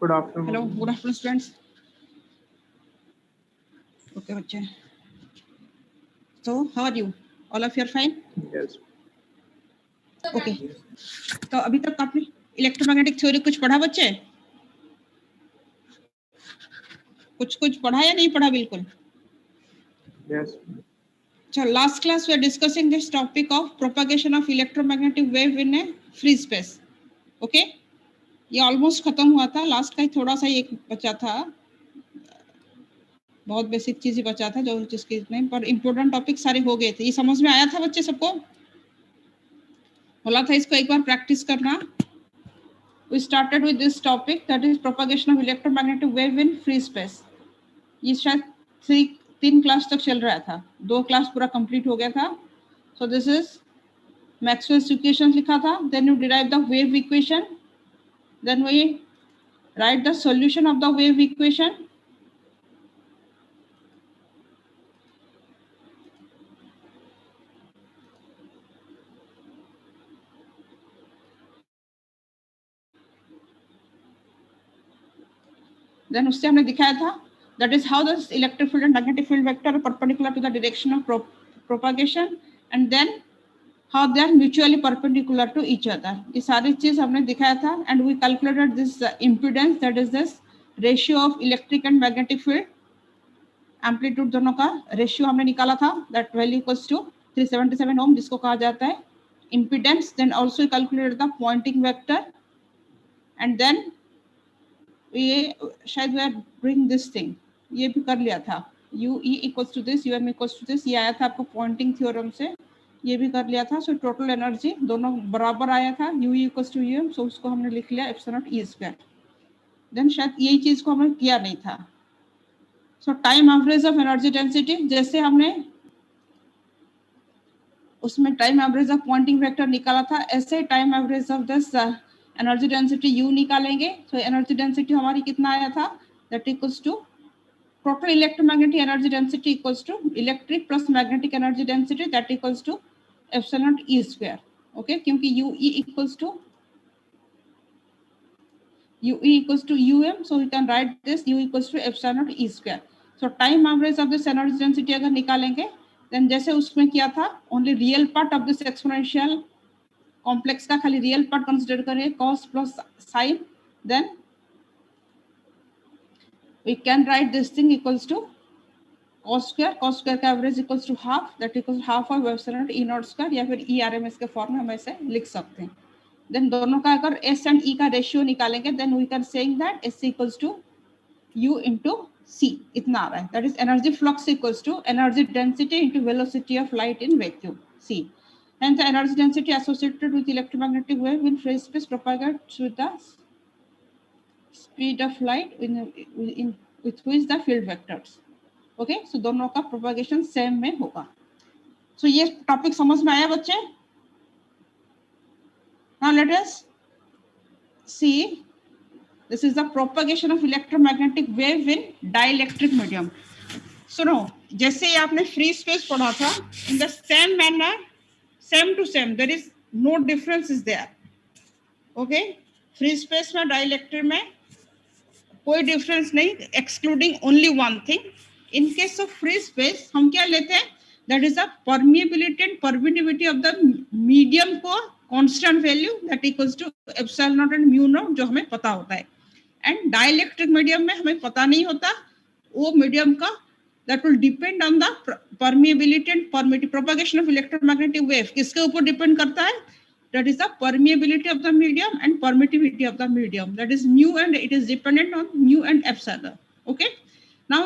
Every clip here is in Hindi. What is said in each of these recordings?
Good afternoon. Hello, good afternoon, students. Okay, बच्चे. So, how are you? All of you are fine? Yes. Okay. तो अभी तक आपने इलेक्ट्रोमैग्नेटिक थ्योरी कुछ पढ़ा बच्चे? कुछ पढ़ा या नहीं पढ़ा बिल्कुल? Yes. So, last class we are discussing this topic of propagation of electromagnetic wave in a free space. Okay? ये ऑलमोस्ट खत्म हुआ था. लास्ट का ही थोड़ा सा एक बचा था. बहुत बेसिक चीज ही बचा था जो जिसके नहीं, पर इम्पोर्टेंट टॉपिक सारे हो गए थे. ये समझ में आया था बच्चे सबको? बोला था इसको एक बार प्रैक्टिस करना. We started with this topic, that is propagation of electromagnetic wave in free space. ये शायद तीन क्लास तक चल रहा था. 2 क्लास पूरा कंप्लीट हो गया था. So this is Maxwell's equations लिखा था. Then you derive the wave equation. Then we write the solution of the wave equation. Then उससे हमने दिखाया था that is how the electric field and magnetic field vector are perpendicular to the direction of propagation, and then how they are mutually perpendicular to each other. ये सारी चीज हमने दिखाया था. And we calculated this impedance, that is this ratio of electric and magnetic field amplitude, दोनों का रेशियो हमने निकाला था. That value equals to 377 ohm, जिसको कहा जाता है impedance. Then also calculated the Poynting vector, and then ये शायद we are doing this thing, ये भी कर लिया था. U E equals to this, U M equals to this, ये आया था आपको पॉइंटिंग थ्योरम से, ये भी कर लिया था. सो टोटल एनर्जी दोनों बराबर आया था, U E equals to U M. So उसको हमने लिख लिया epsilon not E square. Then शायद यही चीज को हमने किया नहीं था. So time average of energy density, जैसे हमने उसमें time average of Poynting vector निकाला था, ऐसे time average of this energy density U निकालेंगे. तो एनर्जी डेंसिटी हमारी कितना आया था, that equals to total electromagnetic energy density equals to electric plus magnetic energy density, that equals to epsilon not E square. Okay, क्योंकि U E equals to U M, so we can write this U equals to epsilon not E square. So time average of this energy density अगर निकालेंगे, देन जैसे उसमें किया था, only real part of this exponential complex का खाली रियल पार्ट कंसीडर करें, cos plus sin, then we can write this thing equals to cos square का average equals to half, that equals half of epsilon not E not square, या फिर ई आर एम एस के फॉर्म में हम ऐसे लिख सकते हैं. देन दोनों का अगर s एंड e का रेशियो निकालेंगे, then we can saying that s equals to u into c, इतना आ रहा है. That is energy flux equals to energy density into velocity of light in vacuum, c. And the energy density associated with electromagnetic wave in free space propagates with the speed of light with which the field vectors. Okay, so दोनों का propagation same में होगा. So ये topic समझ में आया बच्चे? Now let us see. This is the propagation of electromagnetic wave in dielectric medium. सुनो, जैसे आपने free space पढ़ा था, in the same manner, same to same, there is no difference is there. Okay, free space में डाइलेक्ट्रिक में कोई डिफरेंस नहीं, excluding only one thing. In case of free space हम क्या लेते हैं, that is the permeability and permittivity of the medium को constant value, that equals to epsilon naught and mu naught, जो हमें पता होता है. एंड डाइलेक्ट्रिक मीडियम में हमें पता नहीं होता, वो मीडियम का that will depend on the permeability and permittivity. Propagation of electromagnetic wave किसके ऊपर डिपेंड करता है, that is the permeability of the medium and permittivity of the medium, that is mu, and it is dependent on mu and epsilon. Okay, now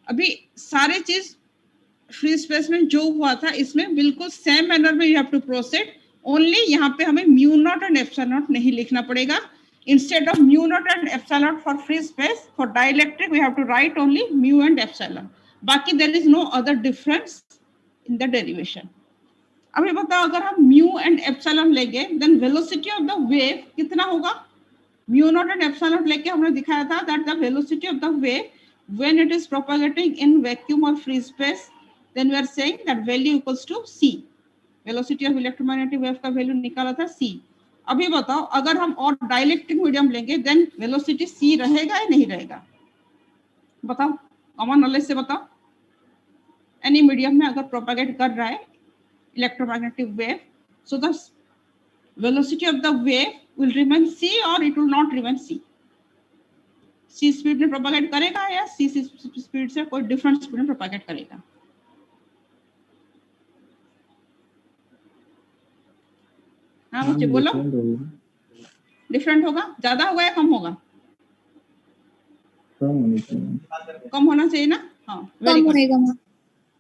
अभी सारे चीज फ्री स्पेस में जो हुआ था, इसमें बिल्कुल सेम मैनर में you have to proceed. Only यहाँ पे हमें mu not and epsilon not नहीं लिखना पड़ेगा. Instead of mu naught and epsilon for free space, for dielectric we have to write only mu and epsilon. बाकी there is no other difference in the derivation. अभी बताओ, अगर हम mu and epsilon लेंगे, then velocity of the wave कितना होगा? mu naught and epsilon लेके हमने दिखाया था that the velocity of the wave when it is propagating in vacuum or free space, then we are saying that value equals to c. velocity of electromagnetic wave का value निकाला था c. अभी बताओ अगर हम और डाइलेक्ट्रिक मीडियम लेंगे देन वेलोसिटी c रहेगा या नहीं रहेगा? बताओ, कॉमन नॉलेज से बताओ। एनी मीडियम में अगर प्रोपेगेट कर रहा है electromagnetic wave, so the velocity of the wave will remain c और it will not remain c। c speed में प्रोपेगेट करेगा या c स्पीड से कोई डिफरेंट स्पीड में प्रोपेगेट करेगा? हाँ बच्चे बोलो। डिफरेंट होगा, ज्यादा होगा या कम होगा? कम होना चाहिए ना? हाँ, वेरी गुड,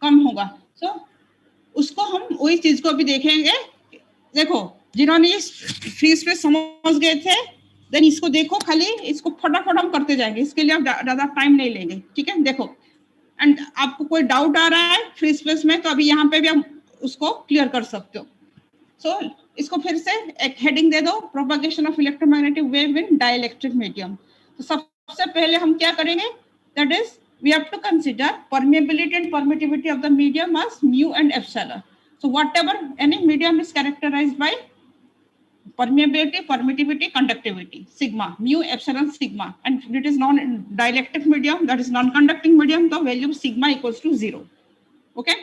कम होगा। सो उसको हम वही चीज को अभी देखेंगे। देखो, जिन्होंने इस फ्री स्पेस समझ गए थे देन इसको देखो, खाली इसको फटाफट हम करते जाएंगे, इसके लिए हम ज्यादा टाइम नहीं लेंगे, ठीक है? देखो, एंड आपको कोई डाउट आ रहा है फ्री स्पेस में तो अभी यहाँ पे भी हम उसको क्लियर कर सकते हो। सो इसको फिर से एक हेडिंग दे दो, propagation of electromagnetic wave in dielectric medium. तो सबसे पहले हम क्या करेंगे, that is we have to consider permeability and permittivity of the medium as mu and epsilon. So whatever any medium is characterized by permeability, permittivity, conductivity, sigma, mu, epsilon, sigma, and it is non-dielectric medium, that is non-conducting medium, the value of sigma equals to 0. Okay,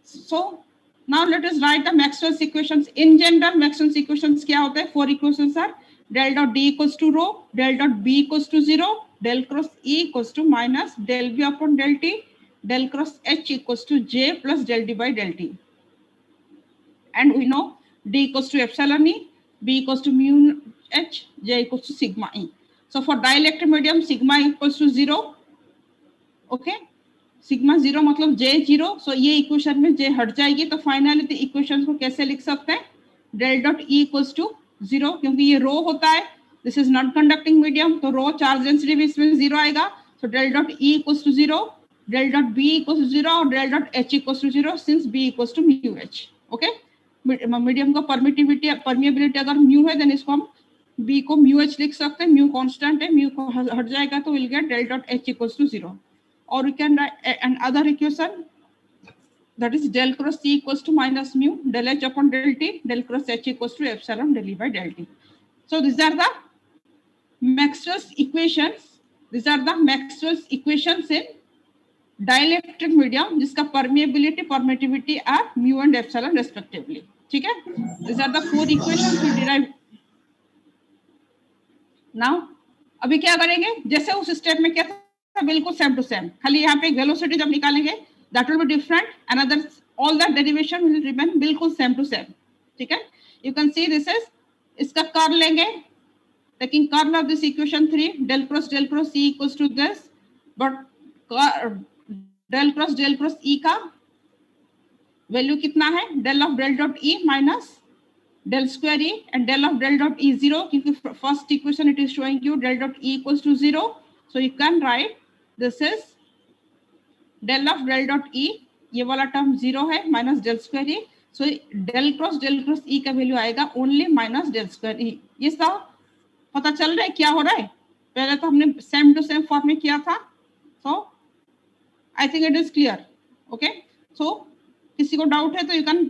so now let us write the Maxwell's equations. In general, Maxwell's equations क्या होते हैं? 4 equations are del dot D equals to rho, del dot B equals to 0, del cross E equals to minus del V upon del T, del cross H equals to J plus del D by del T. And we know D equals to epsilon E, B equals to mu H, J equals to sigma E. So for dielectric medium, sigma equals to 0. Okay. Sigma 0 मतलब J 0, सो ये इक्वेशन में J हट जाएगी, तो फाइनली इक्वेशन को कैसे लिख सकते हैं? Del dot E equals to 0, क्योंकि ये रो होता है, this is non conducting medium, तो रो चार्ज डेंसिटी भी इसमें 0 आएगा, so del dot E equals to 0, del dot B equals to 0 और del dot H equals to 0 since B equals to mu H। Okay, medium का परमिएबिलिटी अगर म्यू है देन इसको हम B को म्यू H लिख सकते हैं, म्यू कांस्टेंट है, म्यू को हट जाएगा तो will get del dot H equals to 0। or we can write another equation, that is del cross C equals to minus mu del H upon del T, del cross H equals to epsilon del E by del T. So these are the Maxwell's equations. These are the Maxwell's equations in dielectric medium जिसका permeability, permittivity are mu and epsilon respectively. ठीक है? These are the 4 equations we derive. Now अभी क्या करेंगे? जैसे उस स्टेप में क्या था, बिल्कुल सेम टू सेम, खाली यहाँ पे वेलोसिटी जब निकालेंगे that will be different, another all that derivation will remain बिल्कुल सेम टू सेम। ठीक है, you can see this is, इसका कर्ल लेंगे, taking curl of this equation 3, del cross E equals to this, but del cross E का वैल्यू कितना है? Del of del dot E minus del square E and del of del dot E 0, क्योंकि first equation it is showing you del dot E equals to 0, so you can write this is del of del dot E, ये वाला टर्म 0 है, minus del square E, so del cross E का वैल्यू आएगा only minus del square E। ये सब पता चल रहा है क्या हो रहा है? पहले तो हमने सेम टू सेम फॉर्म में किया था, so I think it is clear. Okay, so किसी को डाउट है तो यू कैन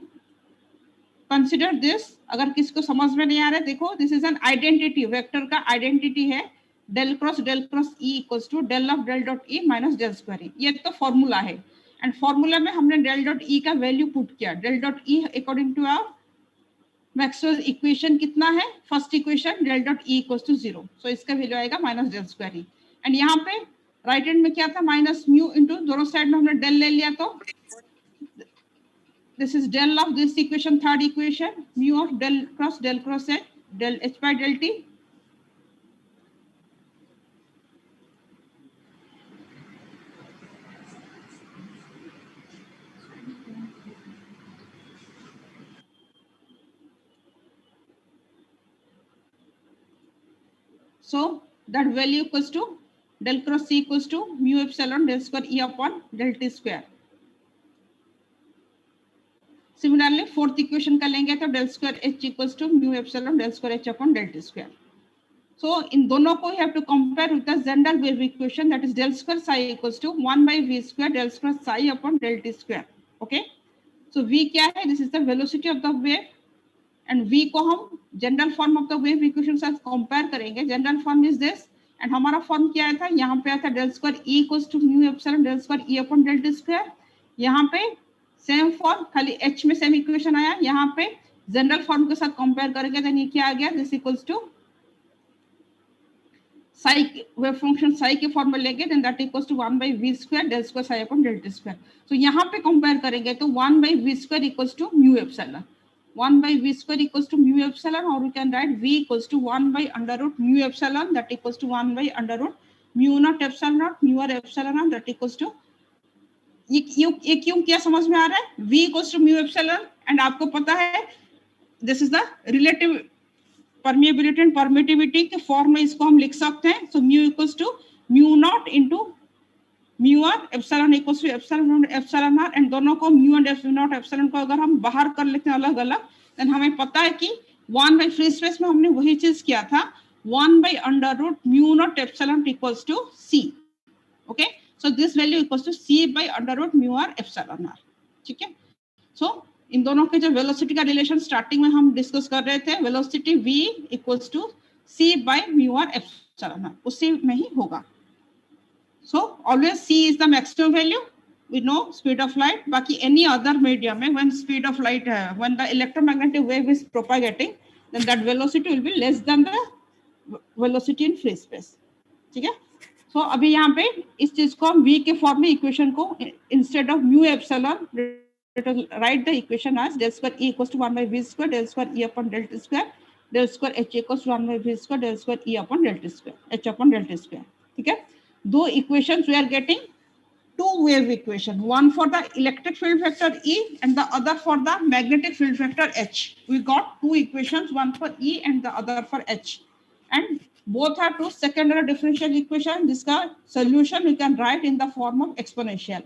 कंसिडर दिस। अगर किसी को समझ में नहीं आ रहा है, देखो this is an identity, vector का आइडेंटिटी है, del cross E equals to del of del dot E minus del square E, ये तो फॉर्मूला है, एंड फॉर्मूला में हमने डेल डॉट ई का वैल्यू पुट किया, del dot E according to our Maxwell equation कितना है? First equation del dot E equals to 0, so इसका वैल्यू आएगा minus del square E, and यहाँ पे राइट हैंड में क्या था? माइनस म्यू इनटू, दोनों साइड में हमने डेल ले लिया, तो this is del of this equation, third equation, mu of del cross H, del H by del T. So that value equals to del cross C equals to mu epsilon del square E upon del T square. Similarly fourth equation का लेंगे तो del square H equals to mu epsilon del square H upon del T square. So इन दोनों को you have to compare with the general wave equation, that is del square psi equals to 1 by v square del square psi upon del T square. Okay, so v क्या है? This is the velocity of the wave and v को हम general form of the wave equation से कंपेयर करेंगे. General form is this, and हमारा फॉर्म क्या आया था, यहाँ पे आया था del square E equals to mu epsilon del square E upon del T square. यहाँ पे सेम फॉर्म, खाली h में सेम इक्वेशन आया. यहाँ पे जनरल फॉर्म के साथ कंपेयर करेंगे, देन ये क्या आ गया, this equals to psi wave function psi के फॉर्म में लेंगे, then that equals to 1 by v square del square psi upon del T square. तो यहाँ पे कंपेयर करेंगे तो 1 by v square equals to mu epsilon, 1 by v square equals to mu epsilon, or we can write v equals to 1 by under root mu epsilon, that equals to 1 by under root mu naught epsilon naught mu or epsilon naught, that equals to ये क्यों क्या समझ में आ रहा है, v equals to mu epsilon, and आपको पता है this is the relative permeability and permittivity के फॉर्म में इसको हम लिख सकते हैं. so mu equals to mu naught into mu r epsilon equals to epsilon r, and दोनों को mu and epsilon naught epsilon को अगर हम बाहर कर लेते हैं अलग अलग, then हमें पता है कि 1 by फ्री स्पेस में हमने वही चीज किया था, 1 by under root mu naught epsilon equals to c. okay, so this value equals to c by under root mu r epsilon r. ठीक है. so इन दोनों के जो वेलोसिटी का रिलेशन स्टार्टिंग में हम डिस्कस कर रहे थे, velocity v equals to c by mu r epsilon r, उसी में ही होगा. So always c is the maximum value. We know speed of light. बाकी any other medium में when speed of light when the electromagnetic wave is propagating, then that velocity will be less than the velocity in free space. ठीक है. So अभी यहाँ पे इस चीज को हम v के फॉर्म में इक्वेशन को instead of mu epsilon write the equation as del square e equals to 1 by v square del square e upon del t square del square h equals to 1 by v square del square e upon del t square h upon del t square. ठीक है. दो equations we are getting two wave equation, one for the electric field vector E and the other for the magnetic field vector H. We got two equations, one for E and the other for H, and both are two second order differential equation. This solution we can write in the form of exponential,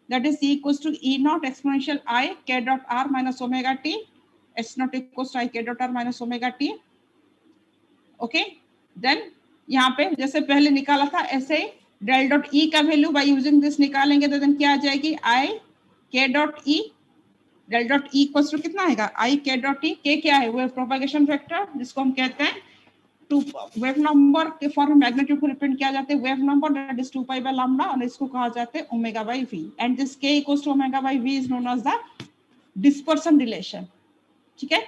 that is E equals to E naught exponential I k dot r minus omega t, H naught equals to I k dot r minus omega t. okay, then यहाँ पे जैसे पहले निकाला था ऐसे डेल डॉट ई का वैल्यू बाय यूजिंग दिस निकालेंगे, तो देन क्या आ जाएगी, I K dot E del dot E equals to कितना आएगा, आई के डॉट ई. के क्या है, वेव प्रोपगेशन वेक्टर, जिसको हम कहते हैं टू वेव नंबर के फॉर्म में मैग्नीट्यूड को रिप्रेजेंट किया जाता है wave number, that is 2 pi by lambda, और इसको कहा जाता है omega by V, and this K equals to omega by V is known as the dispersion relation. ठीक है.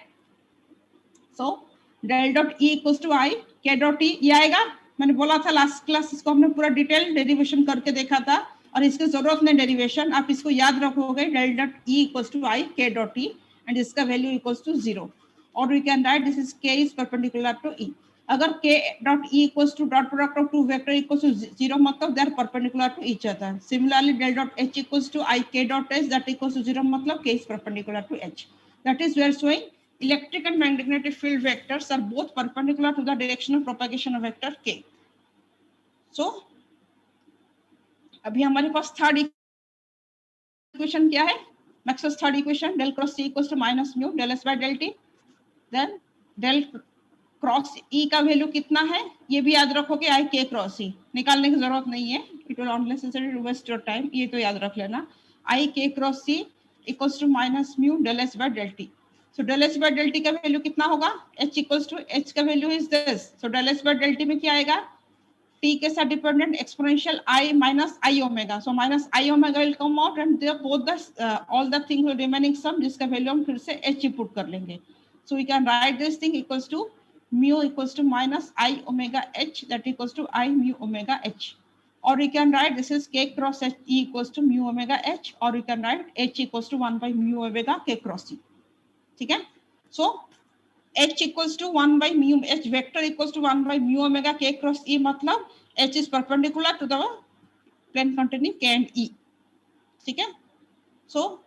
So del dot E equals to I K dot ई, ये आएगा. मैंने बोला था लास्ट क्लास, इसको हमने पूरा डिटेल डेरिवेशन करके देखा था, और इसकी जरूरत नहीं डेरिवेशन, आप इसको याद रखोगे, del dot E equals to I K dot E, and इसका वैल्यू इक्वल्स टू 0, और we can write this is K is perpendicular to E. अगर K dot E equals to dot product of two vector equals to 0, मतलब they are perpendicular to each other. Similarly del dot H equals to I K dot H, that equals to 0, मतलब K is perpendicular to H. That is we are showing electric and magnetic field vectors are both perpendicular to the direction of propagation of vector k. So अभी हमारे पास थर्ड इक्वेशन क्या है, Maxwell's third equation, del cross C equals to minus mu del S by del T. Then del cross E का वैल्यू कितना है, ये भी याद रखोगे, आई के क्रॉस ई, निकालने की जरूरत नहीं है, it will only necessary to waste your time, ये तो याद रख लेना. I K cross C equals to minus mu del S by del T. So del s by del t का वैल्यू कितना होगा, h equals to h का value is this. So del s by del t में क्या आएगा, t के साथ dependent exponential i minus i omega. So minus i omega will come out, and they both the all the things will remaining sum, जिसका वैल्यू हम फिर से h पुट कर लेंगे. So we can write this thing equals to mu equals to minus i omega h, that equals to i mu omega h. Or we can write this is k cross h e equals to mu omega h, or we can write h equals to 1 by mu omega k cross e. ठीक है. So h equals to 1 by mu, h vector equals to 1 by mu omega k cross e, मतलब h is perpendicular to the plane containing k and e. ठीक है. सो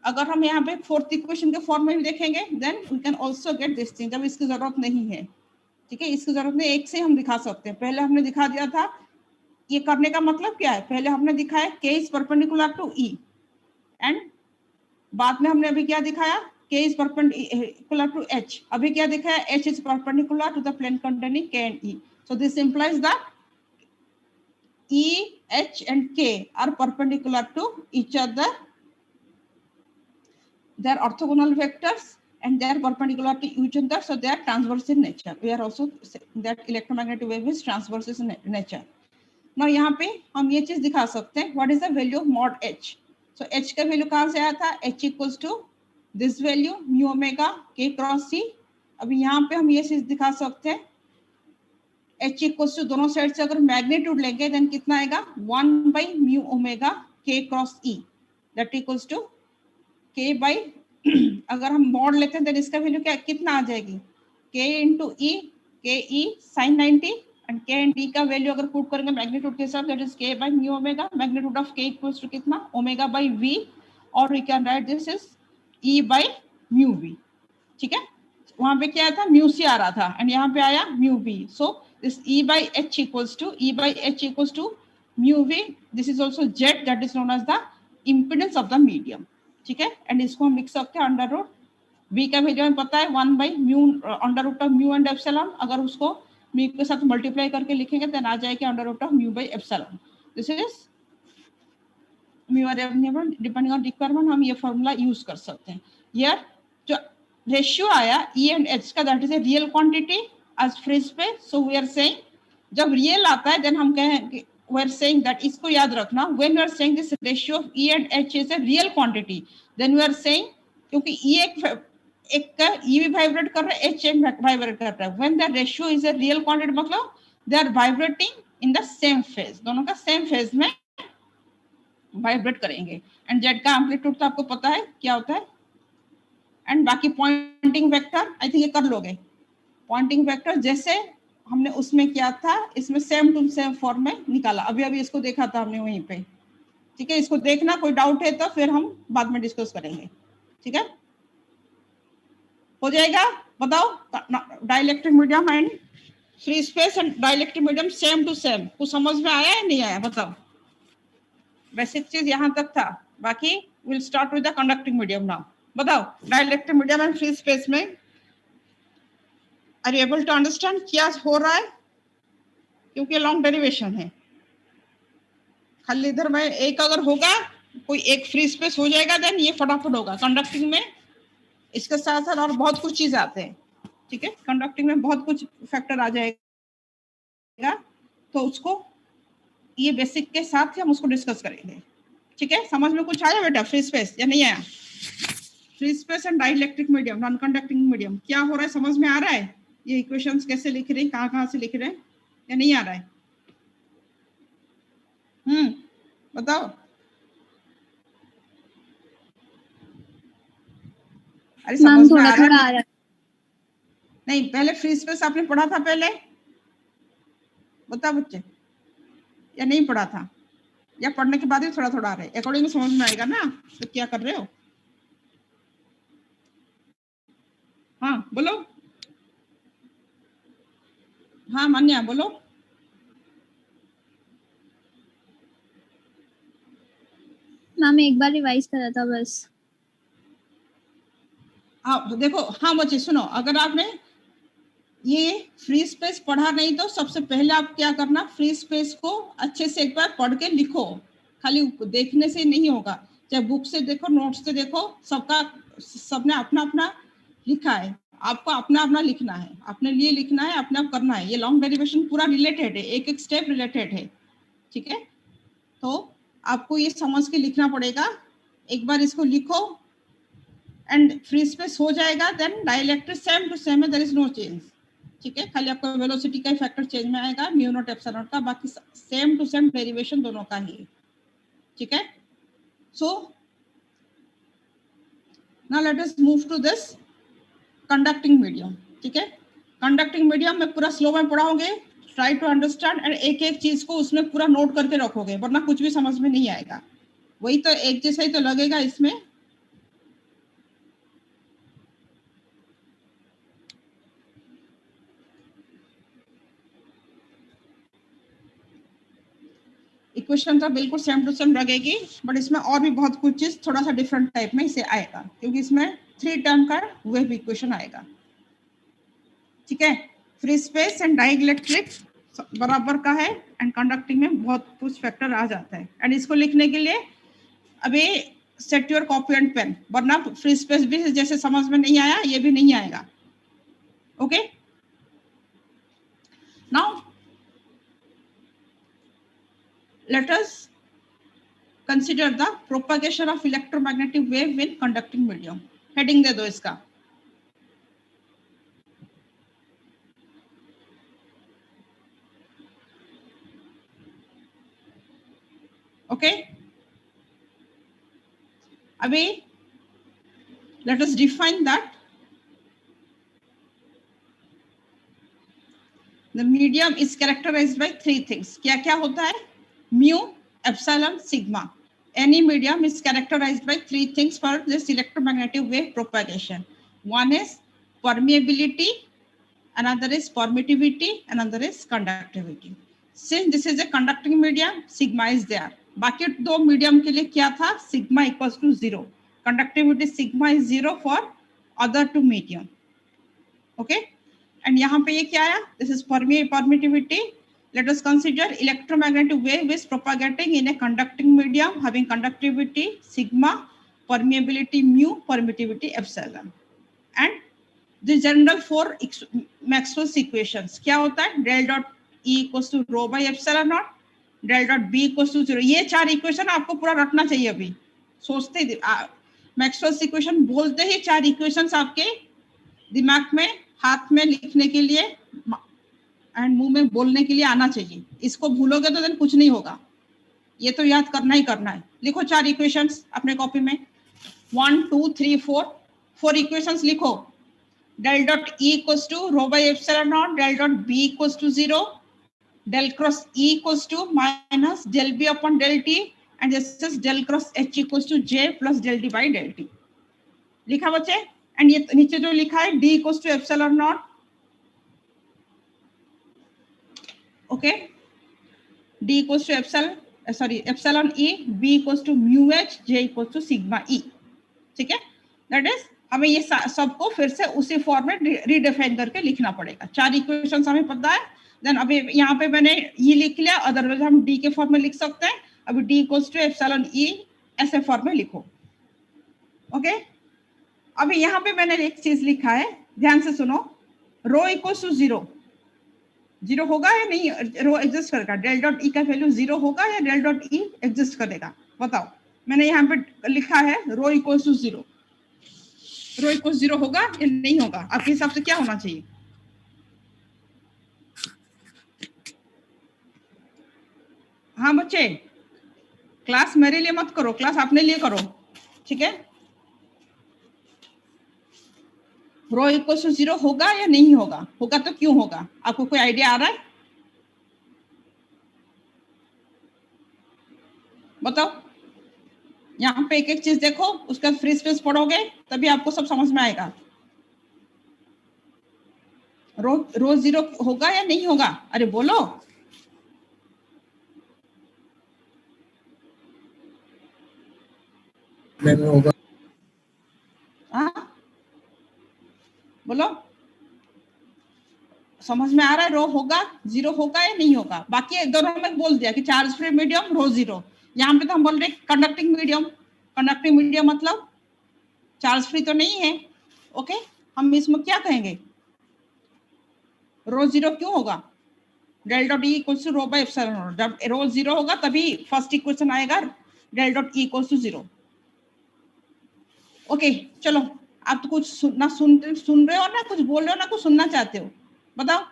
अगर हम यहाँ पे फोर्थ इक्वेशन के फॉर्म में भी देखेंगे, then we can also get this thing, जब इसकी जरूरत नहीं है. ठीक है, इसकी जरूरत नहीं, एक से हम दिखा सकते हैं. पहले हमने दिखा दिया था, ये करने का मतलब क्या है, पहले हमने दिखाया k is perpendicular to e, and बाद में हमने अभी क्या दिखाया, k is perpendicular to h. अभी क्या दिखाया, h is perpendicular to the plane containing k and e. So this implies that e, h and k are perpendicular to each other. They are orthogonal vectors, and they are perpendicular to each other, so they are transverse in nature. We are also saying that electromagnetic wave is transverse in nature. Now यहाँ पे हम ये चीज दिखा सकते हैं, what is the value of mod h? So h का वैल्यू कहाँ से आया था? h equals to this value mu omega k cross c. अभी यहाँ पे हम ये चीज दिखा सकते हैं, h equals to दोनों साइड से अगर मैग्नीट्यूड लेंगे देन कितना आएगा? 1 by mu omega k cross e, that equals to k by अगर हम मॉड लेते हैं तो इसका वैल्यू क्या कितना आ जाएगी? k into e, k e sin 90, and k and e का वैल्यू अगर पुट करेंगे मैग्नीट्यूड के हिसाब, that is k by mu omega, magnitude of k equals to कितना? ओमेगा by v, और we can write this is e by mu v. ठीक है, वहां पे क्या था? mu c आ रहा था एंड यहाँ पे आया mu v. So this e by h equals to mu v. This is also z, that is known as the impedance of the medium. ठीक है, एंड इसको हम लिख सकते हैं अंडर रूट v का वैल्यू हमें पता है 1 by mu under root of mu and epsilon. अगर उसको mu के साथ मल्टीप्लाई करके लिखेंगे देन आ जाएगा under root of mu by epsilon. This is mu और डिपेंडिंग ऑन रिक्वायरमेंट हम ये फॉर्मूला यूज कर सकते हैं. हियर जो रेशियो आया e एंड h का, that is a real quantity as free space. So we are saying जब रियल आता है देन हम कहें we are saying that, इसको याद रखना, when we are saying this ratio of E and H is a real quantity, then we are saying क्योंकि E एक का E भी वाइब्रेट कर रहा है, H एक वाइब्रेट कर रहा है. when the ratio is a real quantity मतलब they are vibrating in the same phase, दोनों का सेम फेज में वाइब्रेट करेंगे. एंड Z का एम्पलीट्यूड तो आपको पता है क्या होता है. एंड बाकी पॉइंटिंग वेक्टर आई थिंक ये कर लोगे. पॉइंटिंग वेक्टर जैसे हमने उसमें किया था, इसमें सेम टू सेम फॉर्म में निकाला. अभी इसको देखा था हमने वहीं पे. ठीक है, इसको देखना, कोई डाउट है तो फिर हम बाद में डिस्कस करेंगे. ठीक है, हो जाएगा. बताओ, dielectric medium and free space and dielectric medium same to same, कुछ समझ में आया या नहीं आया? बताओ. बेसिक चीज यहाँ तक था, बाकी will start with the conducting medium now. बताओ, dielectric medium and free space में are you able to understand क्या हो रहा है? क्योंकि लॉन्ग डेरिवेशन है. खाली इधर में एक अगर होगा, कोई एक फ्री स्पेस हो जाएगा देन ये फटाफट होगा. कंडक्टिंग में इसके साथ साथ और बहुत कुछ चीज आते हैं. ठीक है, कंडक्टिंग में बहुत कुछ फैक्टर आ जाएगा, तो उसको ये बेसिक के साथ हम उसको डिस्कस करेंगे. ठीक है, समझ में कुछ आया बेटा? फ्री स्पेस या नहीं आया? Free space and dielectric medium, non conducting medium, क्या हो रहा है? समझ में आ रहा है? ये इक्वेशंस कैसे लिख रहे हैं, कहाँ से लिख रहे हैं, या नहीं आ रहा है? बताओ. अरे समझ में आ रहा है? नहीं, पहले फ्री स्पेस आपने पढ़ा था पहले? बताओ बच्चे, या नहीं पढ़ा था? या पढ़ने के बाद ही थोड़ा थोड़ा आ रहा है? अकॉर्डिंग समझ में आएगा ना, तो क्या कर रहे हो? हाँ बोलो. हाँ मान्या बोलो. मैम एक बार रिवाइज करा था बस. हाँ देखो, हाँ बच्चे सुनो, अगर आपने ये फ्री स्पेस पढ़ा नहीं तो सबसे पहले आप क्या करना, फ्री स्पेस को अच्छे से एक बार पढ़ के लिखो. खाली देखने से नहीं होगा, चाहे बुक से देखो, नोट्स से देखो, सबने अपना अपना लिखा है. आपको अपना अपना लिखना है, अपने लिए लिखना है, अपना करना है. ये लॉन्ग डेरिवेशन पूरा रिलेटेड है, एक एक स्टेप रिलेटेड है. ठीक है, तो आपको ये समझ के लिखना पड़ेगा. एक बार इसको लिखो एंड फ्री स्पेस हो जाएगा, then dielectric same to same है, देयर इज नो चेंज. ठीक है, खाली आपका वेलोसिटी का फैक्टर चेंज में आएगा, म्यू नॉट एप्सिलॉन का, बाकी सेम टू सेम डेरिवेशन दोनों का ही. ठीक है, so now let us move to this conducting medium. ठीक है, कंडक्टिंग मीडियम में पूरा स्लो में पढ़ाओगे, ट्राई टू अंडरस्टैंड, एंड एक एक चीज को उसमें पूरा नोट करके रखोगे, वरना कुछ भी समझ में नहीं आएगा. वही तो एक जैसा ही तो लगेगा इसमें. इक्वेशन तो बिल्कुल सेम टू सेम लगेगी, बट इसमें और भी बहुत कुछ चीज थोड़ा सा डिफरेंट टाइप में इसे आएगा, क्योंकि इसमें 3 टर्म का वेव इक्वेशन आएगा. ठीक है, फ्री स्पेस एंड डाइलेक्ट्रिक बराबर का है, एंड कंडक्टिंग में बहुत कुछ फैक्टर आ जाता है. एंड इसको लिखने के लिए अभी set your copy and pen, वरना फ्री स्पेस भी जैसे समझ में नहीं आया ये भी नहीं आएगा. Okay, now let us consider the propagation of electromagnetic wave in conducting medium. Heading दे दो इसका. ओके, अभी let us define that the medium is characterized by three things. क्या क्या होता है? Mu, epsilon, sigma. Any medium is characterized by three things for this electromagnetic wave propagation. One is permeability, another is permittivity, another is conductivity. Since this is a conducting medium, sigma is there. बाकी दो मीडियम के लिए क्या था? Sigma equals to 0. Conductivity sigma is 0 for other to medium. Okay, and यहाँ पे ये क्या आया? This is permittivity. Let us consider electromagnetic wave is propagating in a conducting medium having conductivity sigma, permeability mu, permittivity epsilon. And the general four Maxwell's equations क्या होता है? Del dot E equals to rho by epsilon naught, del dot B equals to 0. ये चार इक्वेशन आपको पूरा रखना चाहिए. अभी सोचते मैक्सवेल्स इक्वेशन बोलते ही चार इक्वेशंस आपके दिमाग में, हाथ में लिखने के लिए एंड मुंह में बोलने के लिए आना चाहिए. इसको भूलोगे तो देन कुछ नहीं होगा. ये तो याद करना ही करना है. लिखो चार इक्वेशंस अपने कॉपी में. 1 2 3 4 4 इक्वेशंस लिखो. del dot E equals to rho by epsilon naught, del dot B equals to 0, del cross E equals to minus del B upon del T, and this is del cross H equals to J plus del D by del T. लिखा बच्चे? एंड ये नीचे जो लिखा है D equals to epsilon naught. Okay, D equals to epsilon E, B equals to mu H, J equals to sigma E. ठीक है, that is हमें ये सबको फिर से उसी फॉर्म में रीडिफाइन करके लिखना पड़ेगा. चार इक्वेशंस हमें पता है. देन अभी यहाँ पे मैंने ये लिख लिया, अदरवाइज हम D के फॉर्म में लिख सकते हैं. अभी D equals to epsilon E ऐसे फॉर्म में लिखो. ओके, अभी यहाँ पे मैंने एक चीज लिखा है, ध्यान से सुनो. रो इक्वल्स टू 0. 0 होगा या नहीं? रो एग्जिस्ट करेगा. डेल डॉट ई का वैल्यू 0 होगा या डेल डॉट ई एग्जिस्ट करेगा? बताओ. मैंने यहाँ पे लिखा है रो इक्वल्स टू 0. रो इक्वल्स 0 होगा या नहीं होगा? आपके हिसाब से क्या होना चाहिए? हाँ बच्चे, क्लास मेरे लिए मत करो, क्लास अपने लिए करो. ठीक है, रो इक्वल्स टू 0 होगा या नहीं होगा? होगा तो क्यों होगा? आपको कोई आइडिया आ रहा है? बताओ. यहाँ पे एक एक चीज देखो, उसका फ्री स्पेस पढ़ोगे तभी आपको सब समझ में आएगा. रो 0 होगा या नहीं होगा? अरे बोलो. होगा. हाँ बोलो, समझ में आ रहा है? रो होगा, 0 होगा या नहीं होगा? बाकी दोनों में बोल दिया कि चार्ज फ्री मीडियम, रो 0. यहाँ पे तो हम बोल रहे कंडक्टिंग मीडियम. कंडक्टिंग मीडियम मतलब चार्ज फ्री तो नहीं है. ओके, हम इसमें क्या कहेंगे? रो 0 क्यों होगा? Del dot E equals to rho by epsilon not. जब रो 0 होगा तभी फर्स्ट इक्वेशन आएगा, del dot E equals to 0. Okay, चलो. आप तो कुछ सुन रहे हो ना, कुछ बोल रहे हो ना, कुछ सुनना चाहते हो? बताओ.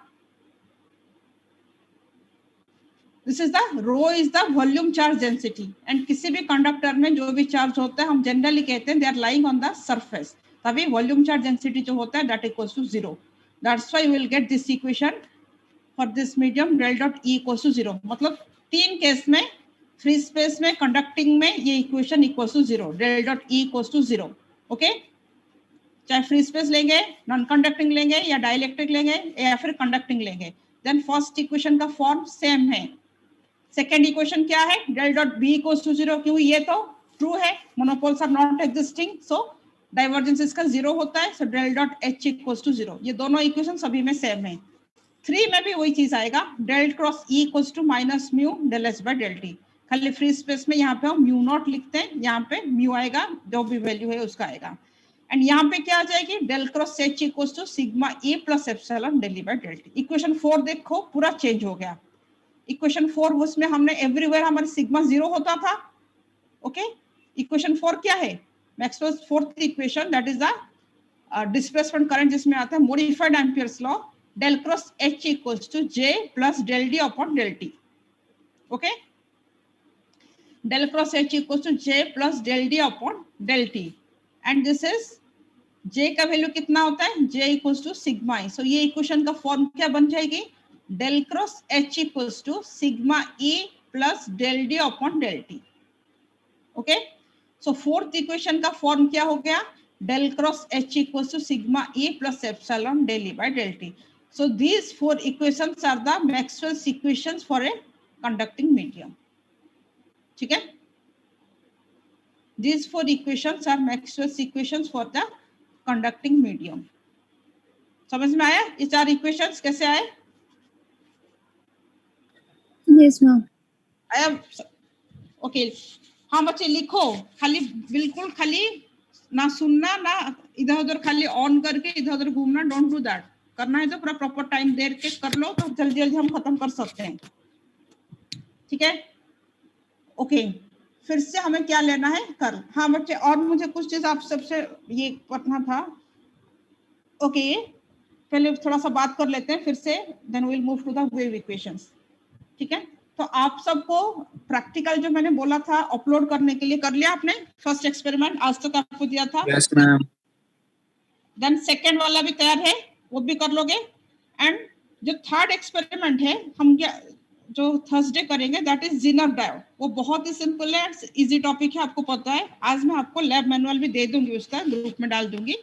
This is the rho is the volume charge density. And किसी भी कंडक्टर में जो भी चार्ज होता है हम जनरली कहते हैं they are lying on the surface. तभी वॉल्यूम चार्ज डेंसिटी जो होता है that equals to 0. That's why we will get this equation for this medium, del dot E equals to 0. मतलब तीन केस में, फ्री स्पेस में, कंडक्टिंग में, ये equation equals to 0, del dot E equals to 0. Okay, चाहे फ्री स्पेस लेंगे, नॉन कंडक्टिंग लेंगे, या डाइलेक्ट्रिक लेंगे, या फिर कंडक्टिंग लेंगे. देन फर्स्ट इक्वेशन का फॉर्म सेम है. सेकेंड इक्वेशन क्या है? Del dot B equals to 0. क्यों? ये तो ट्रू है, monopoles are not existing, so divergence इसका 0 होता है. So del dot H equals to 0. ये दोनों इक्वेशन सभी में सेम है. 3 में भी वही चीज आएगा, del cross E equals to minus mu del H by del T. खाली फ्री स्पेस में यहाँ पे हम म्यू नॉट लिखते हैं, यहाँ पे म्यू आएगा, जो भी वैल्यू है उसका आएगा। एंड यहाँ पे क्या आ जाएगी, del cross H equals to sigma E plus epsilon del by del T. Equation 4 देखो पूरा चेंज हो गया। इक्वेशन 4 उसमें हमने एवरीवेयर हमारे सिग्मा 0 होता था। ओके, इक्वेशन 4 क्या है, Maxwell's fourth equation, that is the displacement current, जिसमें आता है modified Ampere's law, del cross H equals to J plus del D upon del T. Okay, del cross H equals to J plus del D upon del T, and this is J का वैल्यू कितना होता है, J equals to sigma E। so ये इक्वेशन का फॉर्म क्या बन जाएगी, del cross H equals to sigma E plus del D upon del T। Okay, so fourth equation का फॉर्म क्या हो गया, del cross H equals to sigma E plus epsilon del E by del T। so these four equations are the Maxwell's equations for a conducting medium। ठीक है, these four equations are Maxwell's equations for the conducting medium। समझ में आया ये चार इक्वेशंस कैसे आए? Yes ma'am. आया? ओके, हाँ बच्चे लिखो, खाली बिल्कुल खाली ना सुनना ना इधर उधर खाली ऑन करके इधर उधर घूमना, डोंट डू दैट। करना है तो पूरा प्रॉपर टाइम देर के कर लो, तो जल्दी जल्दी हम खत्म कर सकते हैं। ठीक है, ओके, फिर से हमें क्या लेना है कर। हाँ बच्चे, और मुझे कुछ चीज आप सबसे ये पढ़ना था। ओके, पहले थोड़ा सा बात कर लेते हैं फिर से, then we will move to the wave equations. ठीक है, तो आप सबको प्रैक्टिकल जो मैंने बोला था अपलोड करने के लिए कर लिया आपने? फर्स्ट एक्सपेरिमेंट आज तक आपको दिया था। Yes ma'am. देन सेकेंड वाला भी तैयार है, वो भी कर लोगे। एंड जो थर्ड एक्सपेरिमेंट है हम क्या जो थर्सडे करेंगे, दैट इज जिनर डायोड। वो बहुत ही सिंपल है, इजी टॉपिक है, आपको पता है। आज मैं आपको लैब मैनुअल भी दे दूंगी, उसका ग्रुप में डाल दूंगी।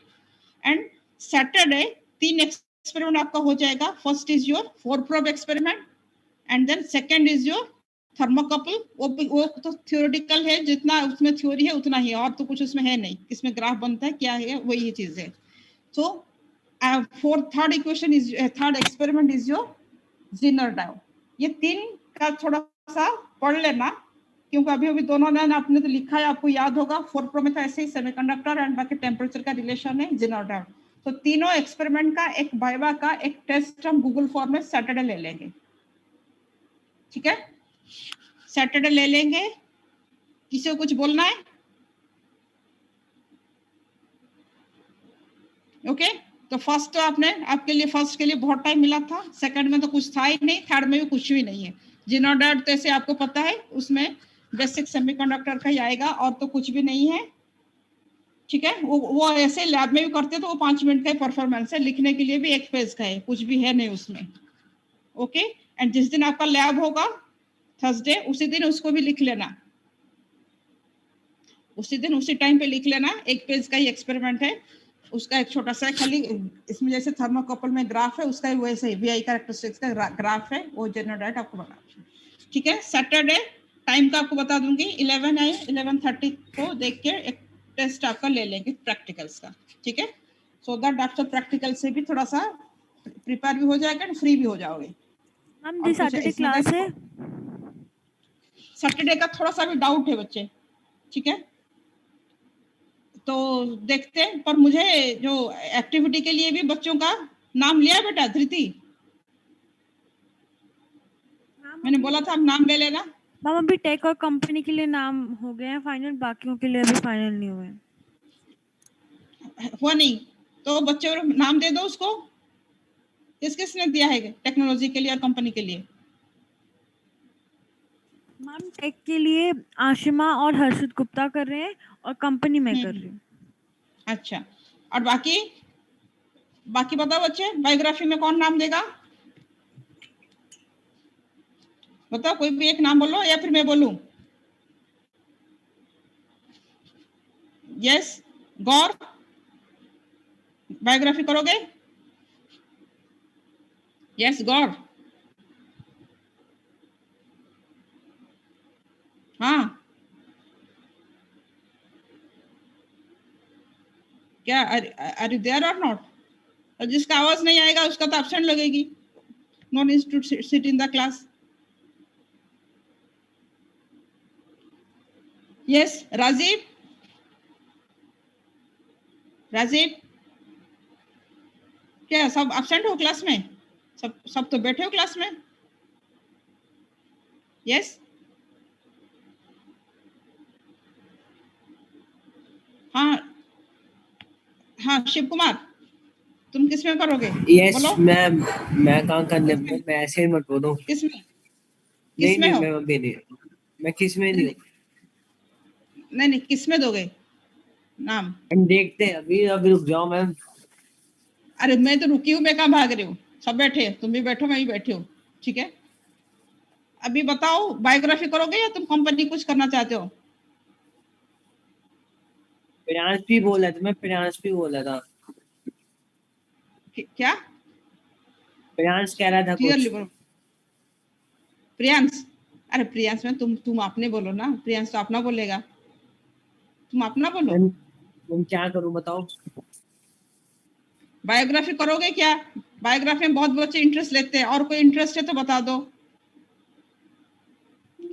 एंड सैटरडे 3 एक्सपेरिमेंट आपका हो जाएगा। First is your 4 probe experiment, and then second is your thermocouple. वो तो थ्योरेटिकल है, जितना उसमें थ्योरी है उतना ही, और तो कुछ उसमें है नहीं। किसमें ग्राफ बनता है क्या है, वही चीज है। So third equation is third experiment is your zener diode. ये 3 का थोड़ा सा पढ़ लेना, क्योंकि अभी अभी दोनों लाइन आपने तो लिखा है, आपको याद होगा। 4 प्रो में तो ऐसे ही सेमीकंडक्टर एंड बाकी टेम्परेचर का रिलेशन है, जिनर डायोड। तो तीनों एक्सपेरिमेंट का, एक वाइवा का, एक टेस्ट हम गूगल फॉर्म में सैटरडे ले लेंगे। ठीक है, सैटरडे ले लेंगे। किसी को कुछ बोलना है? ओके, तो फर्स्ट तो आपने आपके लिए फर्स्ट के लिए बहुत टाइम मिला था, सेकंड में तो कुछ था ही नहीं, थर्ड में भी कुछ भी नहीं है। जिनर डायोड तो ऐसे आपको पता है, उसमें बेसिक सेमीकंडक्टर का ही आएगा, और तो कुछ भी नहीं है। ठीक है, वो ऐसे लैब में भी करते तो वो 5 मिनट का परफॉर्मेंस है, लिखने के लिए भी 1 पेज का है, कुछ भी है नहीं उसमें। ओके, एंड जिस दिन आपका लैब होगा थर्सडे, उसी दिन उसको भी लिख लेना, उसी दिन उसी टाइम पे लिख लेना। 1 पेज का ही एक्सपेरिमेंट है, उसका एक छोटा सा खाली, इसमें जैसे थर्मोकपल में ग्राफ है, उसका वैसे ही वीआई कैरेक्टरिस्टिक्स का ग्राफ है, वो जनरल डायोड आपको बना। ठीक है, सैटरडे टाइम का आपको बता दूंगी, 11 है, 11:30 को देख के एक टेस्ट आपका ले लेंगे प्रैक्टिकल्स का। ठीक है, सो दैट आफ्टर प्रैक्टिकल से भी थोड़ा सा प्रिपेयर भी हो जाएगा और फ्री भी हो जाओगे। मैम जी सैटरडे क्लास है? सैटरडे का थोड़ा सा भी डाउट है बच्चे। ठीक है, तो देखते हैं, पर मुझे जो एक्टिविटी के लिए भी बच्चों का नाम लिया है बेटा, धृति मैंने बोला था आप नाम ले लेना। मैम अभी टेक और कंपनी के लिए नाम हो गए हैं फाइनल, बाकियों के लिए अभी फाइनल नहीं हुए। हुआ नहीं तो बच्चों नाम दे दो उसको। किस किसने दिया है टेक्नोलॉजी के लिए और कंपनी के लिए? मैम टेक के लिए आशिमा और हर्षित गुप्ता कर रहे हैं, और कंपनी में कर रही हूँ। अच्छा, और बाकी बाकी बताओ बच्चे, बायोग्राफी में कौन नाम देगा? बताओ, कोई भी एक नाम बोलो या फिर मैं बोलूं? यस, गौर, बायोग्राफी करोगे? यस गौर, हाँ क्या, आर यू देयर और नॉट? और जिसका आवाज नहीं आएगा उसका तो एब्सेंट लगेगी, not needs to sit in the class. Yes Rajiv, Rajiv क्या सब एब्सेंट हो क्लास में? सब तो बैठे हो क्लास में? यस हाँ हाँ शिव कुमार, तुम किस में करोगे? यस बोलो मैम, मैं कहाँ करने, मैं ऐसे ही मत बोलो। किस में, नहीं किस में नहीं हो? मैम, अभी नहीं, मैं किस में नहीं हूँ। नहीं किस में दोगे नाम? हम देखते हैं, अभी अभी रुक जाओ मैम। अरे मैं तो रुकी हूँ, मैं कहाँ भाग रही हूँ? सब बैठे हैं, तुम भी बैठो, मैं भी बैठी हूँ, ठीक है। अभी बताओ बायोग्राफी करोगे या तुम कंपनी कुछ करना चाहते हो? प्रियांश भी बोला था, मैं प्रियांश भी बोला था। क्या प्रियांश कह रहा था क्लियरली कुछ। बोलो। प्रियांश, अरे प्रियांश में तुम अपने बोलो ना, प्रियांश तो अपना बोलेगा, तुम अपना बोलो। तुम क्या करूं बताओ। बायोग्राफी करोगे क्या? बायोग्राफी में बहुत बच्चे इंटरेस्ट लेते हैं, और कोई इंटरेस्ट है तो बता दो।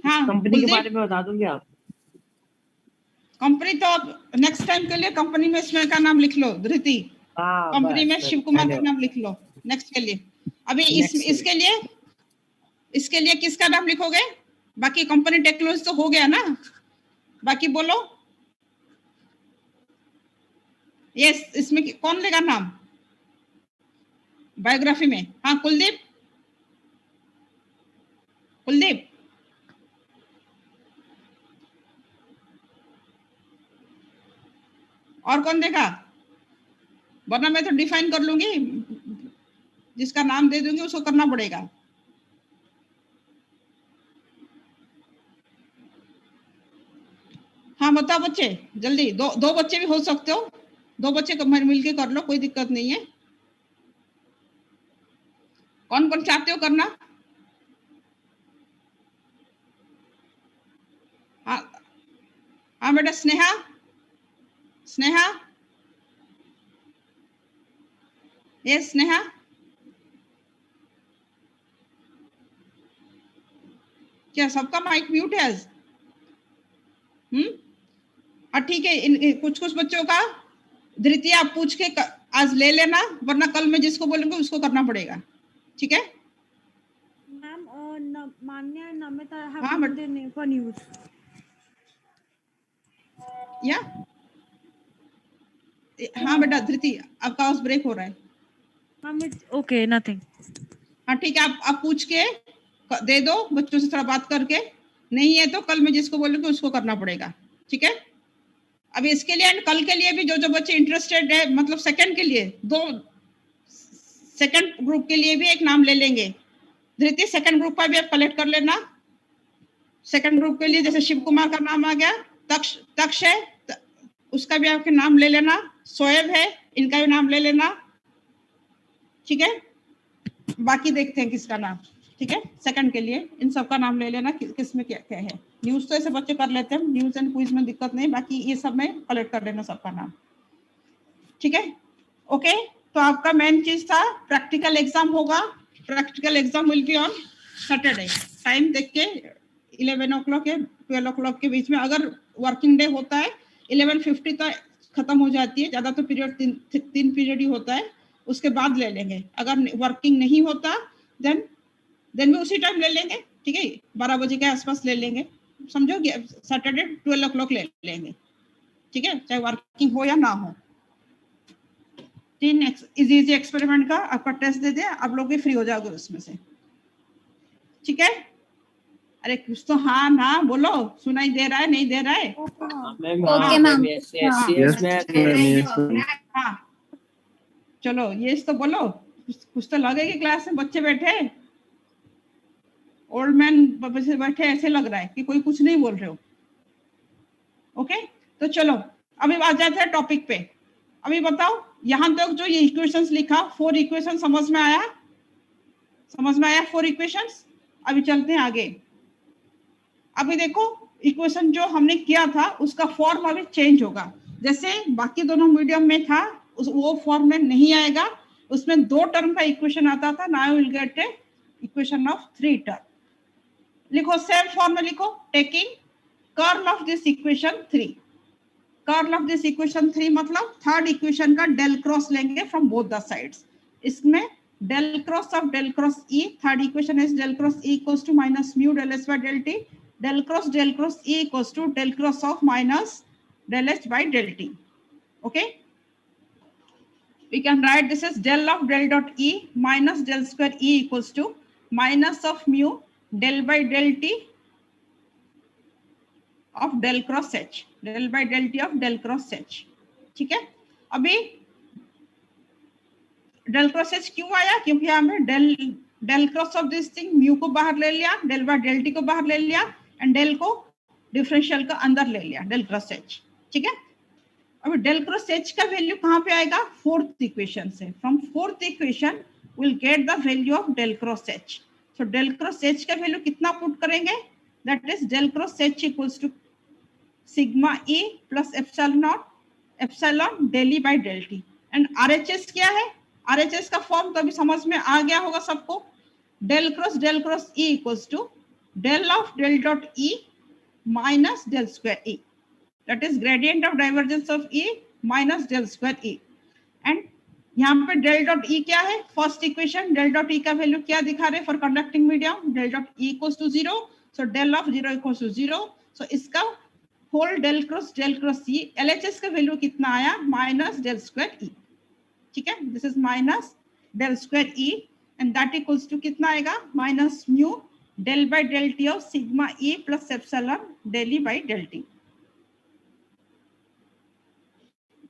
हाँ कंपनी के बारे कुलदीप, में बता दूंगी आप। कंपनी तो अब नेक्स्ट टाइम के लिए कंपनी में इसमें का नाम लिख लो धृति, हाँ कंपनी बस में बस, शिव कुमार का धन्यवाद। नाम लिख लो नेक्स्ट के लिए। अभी Next इसके लिए किसका नाम लिखोगे? बाकी कंपनी टेक्नोलॉजी तो हो गया ना, बाकी बोलो। यस इसमें कौन लेगा नाम बायोग्राफी में? हाँ कुलदीप, कुलदीप और कौन देगा? वरना मैं तो डिफाइन कर लूंगी, जिसका नाम दे दूंगी उसको करना पड़ेगा। हाँ बताओ बच्चे जल्दी, दो बच्चे भी हो सकते हो, दो बच्चे को मिलके कर लो, कोई दिक्कत नहीं है। कौन कौन चाहते हो करना? हाँ हाँ बेटा स्नेहा, स्नेहा ये स्नेहा, क्या सबका माइक म्यूट है आज? हाँ ठीक है, कुछ कुछ बच्चों का धृतीय आप पूछ के आज ले लेना, वरना कल मैं जिसको बोलूंगी उसको करना पड़ेगा, ठीक है। Ma'am Manya and Namita have हाँ given but their name for news. या हाँ बेटा धृति, आपका आवाज ब्रेक हो रहा है। Ma'am, it's okay, nothing. हाँ ठीक है, आप पूछ के दे दो, बच्चों से थोड़ा बात करके, नहीं है तो कल मैं जिसको बोलूंगी उसको करना पड़ेगा, ठीक है। अभी इसके लिए एंड कल के लिए भी जो बच्चे इंटरेस्टेड है, मतलब सेकंड के लिए, दो सेकंड ग्रुप के लिए भी एक नाम ले लेंगे। धृति सेकंड ग्रुप का भी आप कलेक्ट कर लेना। सेकंड ग्रुप के लिए जैसे शिव कुमार का नाम आ गया, तक्ष है, उसका भी आपके नाम ले लेना, शोएब है, इनका भी नाम ले लेना, ठीक है। बाकी देखते हैं किसका नाम, ठीक है। सेकंड के लिए इन सबका नाम ले लेना, किस में क्या क्या है। न्यूज तो ऐसे बच्चे कर लेते हैं, न्यूज एंड क्विज में दिक्कत नहीं, बाकी ये सब में कलेक्ट कर लेना सबका नाम, ठीक है। ओके, तो आपका मेन चीज था प्रैक्टिकल एग्जाम होगा, practical exam will be on Saturday. Time देख के 11 o'clock या 12 o'clock के बीच में, अगर वर्किंग डे होता है 11:50 तक खत्म हो जाती है, ज्यादा तो पीरियड तीन पीरियड ही होता है, उसके बाद ले लेंगे। अगर वर्किंग नहीं होता देन भी उसी टाइम ले लेंगे, ठीक है, 12 बजे के आसपास ले लेंगे, समझो सैटरडे 12 o'clock ले लेंगे, ठीक है, चाहे वर्किंग हो या ना हो। 3 इजी एक्सपेरिमेंट का आपका टेस्ट दे दे, आप लोग भी फ्री हो जाओगे उसमें से, ठीक है। अरे कुछ तो हाँ ना बोलो, सुनाई दे रहा है नहीं दे रहा है? मैम, Okay, हाँ ma'am. मैम, यस यस हाँ यस मैम। हाँ चलो ये तो बोलो, कुछ तो लगे कि क्लास में बच्चे बैठे ओल्ड मैन बैठे, ऐसे लग रहा है कि कोई कुछ नहीं बोल रहे हो। ओके, तो चलो अभी आ जाते हैं टॉपिक पे। अभी बताओ यहाँ तक जो ये इक्वेशंस लिखा, 4 इक्वेशन समझ में आया? समझ में आया 4 इक्वेशंस? अभी चलते हैं आगे। अभी देखो इक्वेशन जो हमने किया था उसका फॉर्म अभी चेंज होगा, जैसे बाकी दोनों मीडियम में था वो फॉर्म में नहीं आएगा, उसमें 2 टर्म का इक्वेशन आता था, now will get A equation of 3 term. लिखो सेम फॉर्म में लिखो, taking curl of this equation 3। Curl of this equation 3 मतलब थर्ड इक्वेशन का डेल क्रॉस लेंगे फ्रॉम बोथ द साइड्स। इसमें del cross E, third equation is del cross E equals to minus mu del S by del T. Del cross E equals to del cross of minus del H by del T. Okay, we can write this as del of del dot E minus del square E equals to minus of mu del by del T of del cross H, del by del T of del cross H। ठीक है, अभी डेल क्रॉस एच क्यों आया, क्योंकि हमें del cross of this thing mu को बाहर ले लिया, डेल बाय डेल टी को बाहर ले लिया एंड डेल को डिफरेंशियल का अंदर ले लिया, डेल क्रॉस एच। ठीक है, अब डेल क्रॉस एच का वैल्यू कहाँ पे आएगा, फोर्थ इक्वेशन से। From fourth equation will get the value of del cross H. So del cross H का वैल्यू कितना पुट करेंगे, that is del cross H equals to sigma E plus epsilon del E by del T. And RHS क्या है, आरएचएस का फॉर्म तो अभी समझ में आ गया होगा सबको। Del cross E equals to del of del dot E minus del square E, that is gradient of divergence of E minus del square E. And यहाँ पे डेल डॉट ई क्या है, first equation del dot E का वैल्यू क्या दिखा रहे for conducting medium, del dot E equals to 0, so del of 0 equals to 0। So इसका whole del cross E, LHS का वैल्यू कितना आया, माइनस डेल स्क्वायर ई। ठीक है, this is minus del square E and that equals to कितना आएगा, minus mu del by del T of sigma E plus epsilon del E by del T.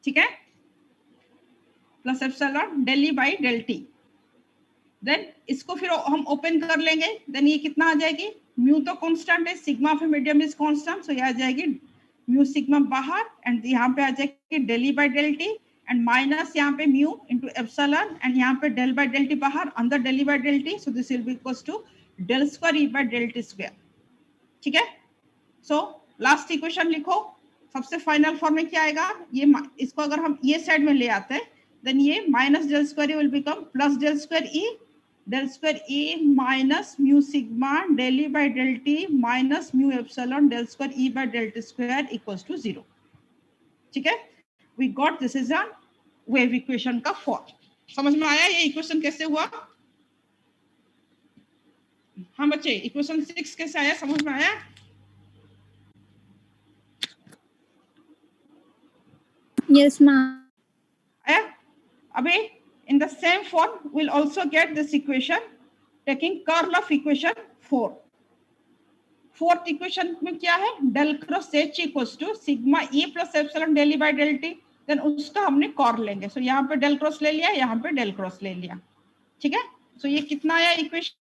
ठीक है, plus epsilon del E by del T. Then इसको फिर हम ओपन कर लेंगे, देन ये कितना आ जाएगी, म्यू तो कांस्टेंट है, sigma of medium is constant, so ये आ जाएगी म्यू सिग्मा बाहर एंड यहाँ पे आ जाएगी del E by del T and minus यहाँ पे म्यू इंटू एप्सिलॉन एंड यहाँ पे डेल बाय डेल टी बाहर, अंदर del E by del T, so this will be equals to del square E by del T square. ठीक है, सो लास्ट इक्वेशन लिखो, सबसे फाइनल फॉर्म में क्या आएगा, ये इसको अगर हम ये साइड में ले आते हैं देन ये minus del square E will become plus del square E minus mu sigma del E by del T minus mu epsilon del square E by del T square equals to 0। ठीक है, we got this is a wave equation का फॉर्म। समझ में आया ये इक्वेशन कैसे हुआ, हाँ बच्चे इक्वेशन 6 कैसे आया, समझ में आया? Yes, ma'am. आया? अभी in the same form we'll also get this equation taking curl of equation 4। Fourth equation में क्या है, del cross H equals to sigma E plus epsilon del E by del T, then उसका हमने कर्ल लेंगे। सो यहाँ पे डेल क्रॉस ले लिया, यहाँ पे डेल क्रॉस ले लिया। ठीक है, सो ये कितना आया इक्वेशन,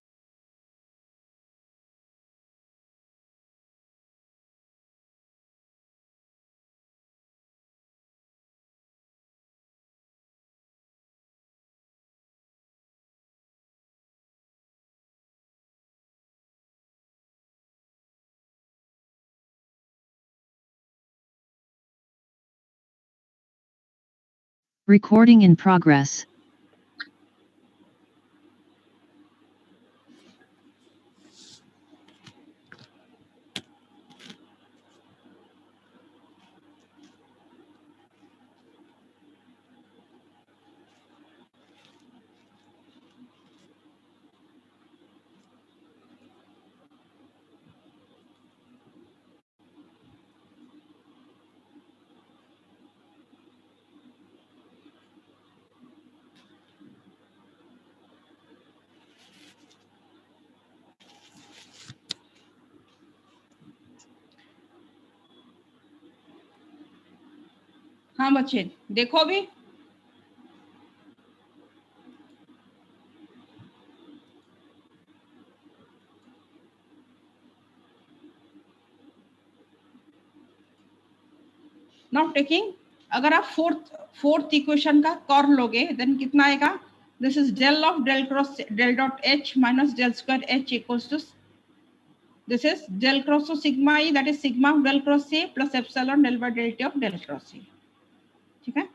Recording in progress. हाँ बच्चे देखो अभी नाउ टेकिंग, अगर आप फोर्थ इक्वेशन का कर्ल लोगे देन कितना आएगा, this is del of del cross del dot H minus del square H equals to this is del cross of sigma E, that is sigma of del cross C plus epsilon del by del T of del cross C. ठीक है,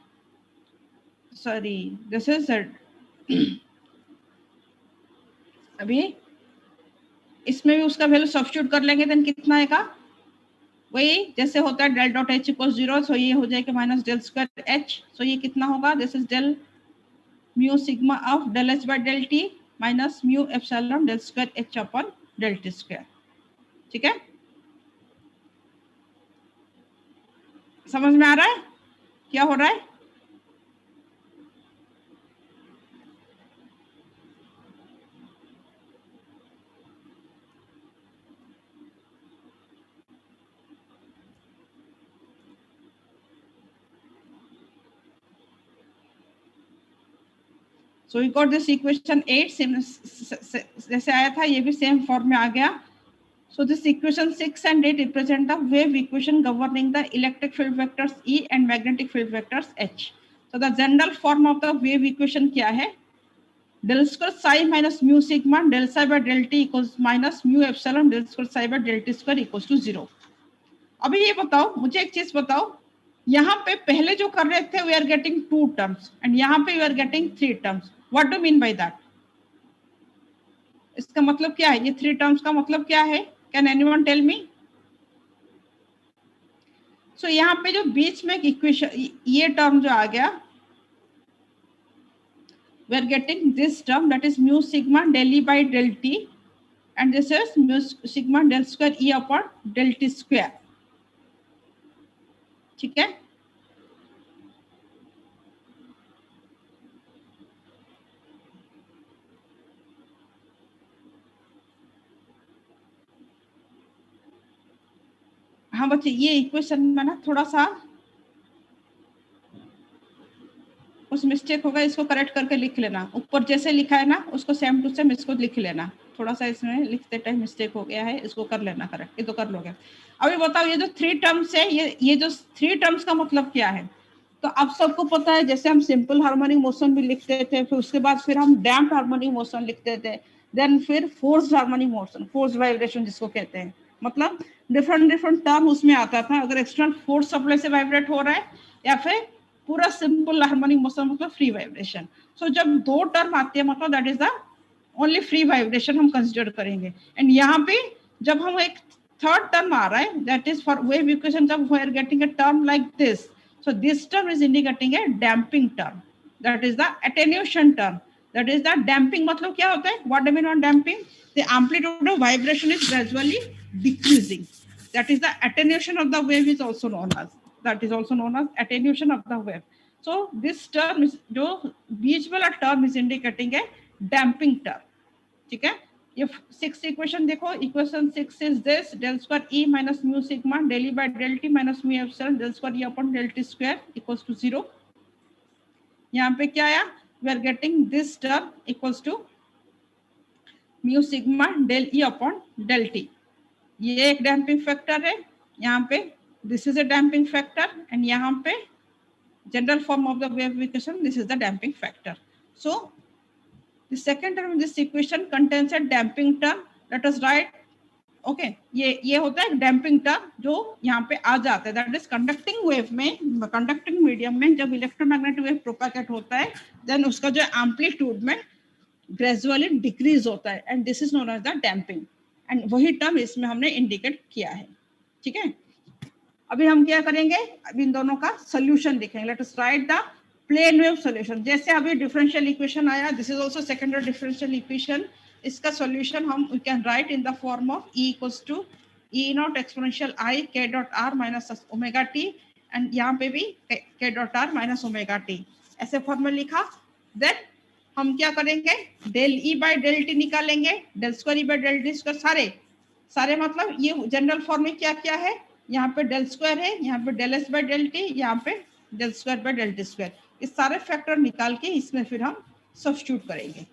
सॉरी दिस इज अभी इसमें भी उसका वैल्यू सब्स्टिट्यूट कर लेंगे देन कितना आएगा, वही जैसे होता है del dot H equal 0, so ये हो जाएगा minus del square H, so ये कितना होगा, this is del mu sigma of del H by del T minus mu epsilon del square H upon del T square. ठीक है, समझ में आ रहा है क्या हो रहा है? So we got this equation 8, same जैसे आया था ये भी सेम फॉर्म में आ गया। So this equation 6 and 8 represent the wave equation governing the electric field vectors E and magnetic field vectors H. So the general form of the wave equation क्या है? Del square psi minus mu sigma del psi by del t equals minus mu epsilon del square psi by del t square equals to 0. अभी ये बताओ, मुझे एक चीज बताओ, यहाँ पे पहले जो कर रहे थे we are getting 2 terms and यहाँ पे we are getting 3 terms. What do you mean by that? इसका मतलब क्या है? ये 3 terms का मतलब क्या है? Can anyone tell me? So यहाँ पे जो बीच में इक्वेशन ये टर्म जो आ गया, we are getting this term that is mu sigma del E by del T and this is mu sigma del square E upon del T square. ठीक है, हाँ बच्चे ये इक्वेशन में ना थोड़ा सा उस मिस्टेक होगा, इसको करेक्ट करके लिख लेना, ऊपर जैसे लिखा है ना उसको सेम टू सेम इसको लिख लेना, थोड़ा सा इसमें लिखते टाइम मिस्टेक हो गया है, इसको कर लेना करेक्ट, ये तो कर लोगे। अभी बताओ ये जो 3 टर्म्स है, ये जो 3 टर्म्स का मतलब क्या है? तो आप सबको पता है जैसे हम सिंपल हार्मोनिक मोशन भी लिखते थे, फिर उसके बाद फिर हम डैम्प्ड हार्मोनिक मोशन लिखते थे, देन फिर forced harmonic motion, forced vibration जिसको कहते हैं, मतलब डिफरेंट टर्म उसमें आता था, अगर एक्सटर्नल फोर्स सप्लाई से वाइब्रेट हो रहा है या फिर पूरा सिंपल हार्मोनिक मोशन मतलब फ्री वाइब्रेशन। सो जब 2 टर्म आती है मतलब that is the only free vibration हम कंसीडर करेंगे। एंड यहाँ पे जब हम एक थर्ड टर्म आ रहा है that is for wave equation, जब we are getting a term like this, so this term is indicating a damping term, that is the attenuation term, that is the damping. मतलब क्या होता है, what do mean on damping? The amplitude of vibration is gradually decreasing, that is the attenuation of the wave is also known as, that is also known as attenuation of the wave. So this term is जो बीच वाला term is indicating a damping term। ठीक है, ये 6 इक्वेशन देखो, equation 6 is this del square E minus mu sigma del E by del T minus mu epsilon del square E upon del T square equals to 0। यहाँ पे क्या आया, we are getting this term equals to mu sigma del E upon del T, ये एक डैम्पिंग फैक्टर है, यहाँ पे this is a damping factor and यहाँ पे general form of the wave equation, this is the damping factor. So the second term in this equation contains a damping term, late us right. Okay, ये होता है डैम्पिंग टर्म जो यहाँ पे आ जाता है, दैट इज कंडक्टिंग वेव में, कंडक्टिंग मीडियम में जब इलेक्ट्रोमैग्नेटिक वेव प्रोपागेट होता है देन उसका जो एम्पलीट्यूड में ग्रेजुअली डिक्रीज होता है and this is known as the damping, and वही टर्म इसमें हमने इंडिकेट किया है। ठीक है, अभी हम क्या करेंगे, अभी इन दोनों का सॉल्यूशन लिखेंगे। Let us write the plane wave solution. जैसे अभी डिफरेंशियल इक्वेशन आया, this is also second order differential equation, इसका सॉल्यूशन हम we can write in the form of E equals to E naught exponential I k dot r minus omega t, and यहाँ पे भी k dot r minus omega t, ऐसे फॉर्म में लिखा। देन हम क्या करेंगे, del E by del T निकालेंगे, del square E by del T square, सारे मतलब ये जनरल फॉर्म में क्या क्या है, यहाँ पे डेल स्क्वायर है, यहाँ पे del S by del T, यहाँ पे del square by del T square, इस सारे फैक्टर निकाल के इसमें फिर हम सब्स्टिट्यूट करेंगे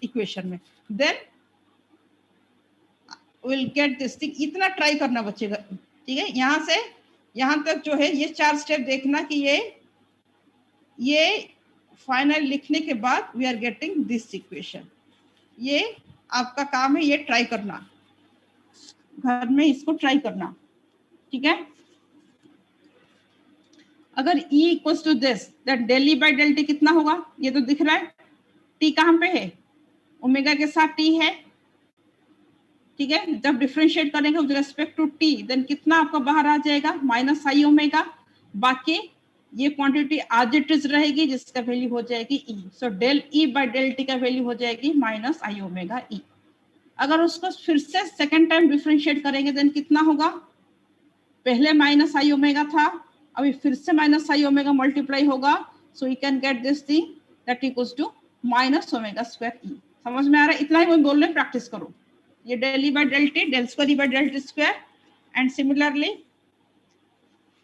इक्वेशन में, then will get this thing. इतना ट्राई करना बच्चे, ठीक है, यहाँ से यहाँ तक जो है ये 4 स्टेप देखना कि ये फाइनल लिखने के बाद we are getting this equation. ये आपका काम है, ये ट्राई करना, घर में इसको ट्राई करना। ठीक है, अगर E equals to this that del E by del T कितना होगा, ये तो दिख रहा है, T कहाँ पे है, ओमेगा के साथ T है। ठीक है, जब डिफरेंशिएट करेंगे with respect to T then कितना आपका बाहर आ जाएगा, माइनस आई ओमेगा। बाकी ये क्वांटिटी आज इट इज रहेगी जिसका वैल्यू हो जाएगी E. So del E by del T का वैल्यू हो जाएगी माइनस आई ओमेगा ई। अगर उसको फिर से सेकंड टाइम डिफरेंशिएट करेंगे देन कितना होगा, पहले माइनस आई ओमेगा था, अभी फिर से माइनस आई ओमेगा मल्टीप्लाई होगा। So you can get this thing that equals to minus omega square E. समझ में आ रहा है? इतना ही मैं बोल रहे, प्रैक्टिस करो। ये del E by del T, del square E by del T square, and similarly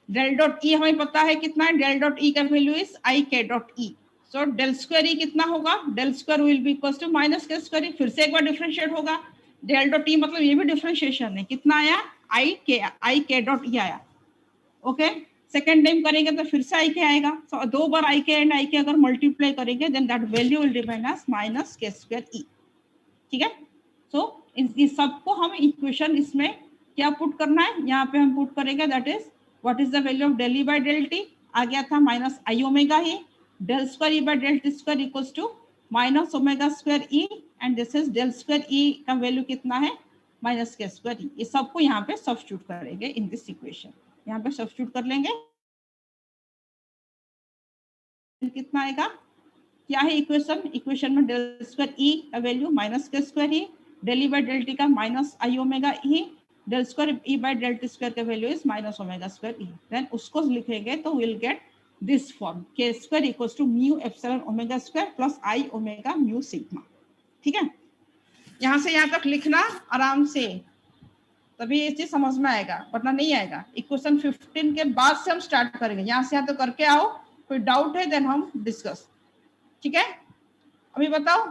del dot E हमें पता है कितना है, डेल डॉट ई का value is I K dot E. So del square E कितना होगा, del square will be equals to minus K square E. फिर से एक बार डिफरेंशिएट होगा, डेल डॉट ई मतलब ये भी डिफरेंशिएशन है, कितना आया, आई के डॉट ई आया। ओके, सेकंड टाइम करेंगे तो फिर से आई के आएगा। सो दो बार आई के एंड आई के अगर मल्टीप्लाई करेंगे then that value will remain as minus K square E. ठीक है, सो इस सबको हम इक्वेशन इसमें क्या पुट करना है, यहाँ पे हम पुट करेंगे that is what is the value of del E by del T. आ गया था माइनस आई ओमेगा ही, del square E by del T square equals to minus omega square E, and this is del square E का वैल्यू कितना है, माइनस के स्क्वायर ई। ये सबको यहाँ पे सब्स्टिट्यूट करेंगे इन दिस इक्वेशन, यहाँ पे सब्स्टिट्यूट कर लेंगे। कितना आएगा, क्या है इक्वेशन, इक्वेशन में डेल स्क्वायर ई का value minus K square E, del E by del T का minus I omega E, del square E by del T square का value is minus omega square E. Then उसको लिखेंगे तो will get this form, K square equals to mu epsilon omega square plus I omega mu sigma. ठीक है, यहाँ से यहाँ तक लिखना आराम से, तभी ये चीज समझ में आएगा, वरना नहीं आएगा। इक्वेशन 15 के बाद से हम स्टार्ट करेंगे, यहाँ से यहाँ तक करके आओ, कोई डाउट है देन हम डिस्कस। ठीक है, अभी बताओ।